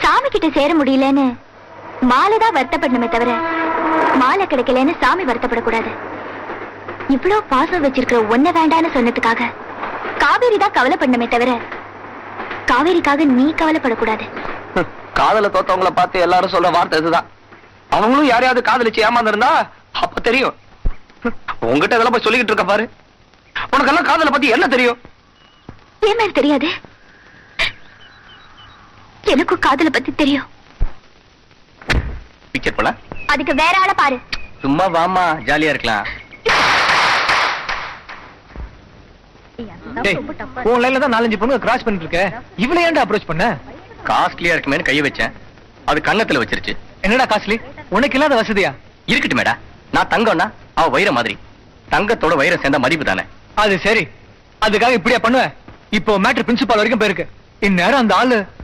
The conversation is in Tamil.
சாமி கிட்ட சேர முடியலன்னு மாலைதான் வருத்தப்படணுமே தவிர மாலை கிடைக்கலன்னு சாமி வருத்தப்படக்கூடாது. இவ்வளவு பாசம் வச்சிருக்கிற ஒன்ன வேண்டான்னு சொன்னதுக்காக காவேரி தான் கவலைப்படணுமே தவிர காவேரிக்காக நீ கவலைப்படக்கூடாது. காதல தோத்தவங்களை பார்த்து எல்லாரும் சொல்ற வார்த்தை இதுதான். அவங்களும் யாரையாவது காதலிச்சு ஏமாந்துருந்தா அப்ப தெரியும். உங்ககிட்ட இதெல்லாம் போய் சொல்லிக்கிட்டு இருக்க பாரு. உனக்கெல்லாம் காதலை பத்தி என்ன தெரியும்? ஏன் மேல தெரியாது? எனக்கும் காதலை பத்தி தெரியும். பிக்சர் போல அதுக்கு வேற ஆளை பாரு. சும்மா வாமா, ஜாலியா இருக்கலாம். உன் லைன்ல தான் 4-5 பொண்ணுங்க கிராஸ் பண்ணிட்டு இருக்க. இவளை ஏன்டா அப்ரோச் பண்ண? காஸ்ட்லியா இருக்குமேனு கைய வச்சேன். அது கண்ணத்துல வச்சிருச்சு. என்னடா காஸ்ட்லி? உனக்கு இல்லாத வசதியா? இருக்கட்டும் மேடா, நான் தங்கம்னா அவ வைர மாதிரி. தங்கத்தோட வைரம் சேர்ந்த மதிப்பு தானே. அது சரி, அதுக்காக இப்படியா பண்ணுவ? இப்போ மேட்டர் பிரின்சிபால் வரைக்கும் போயிருக்கு. இந்நேரம் அந்த ஆளு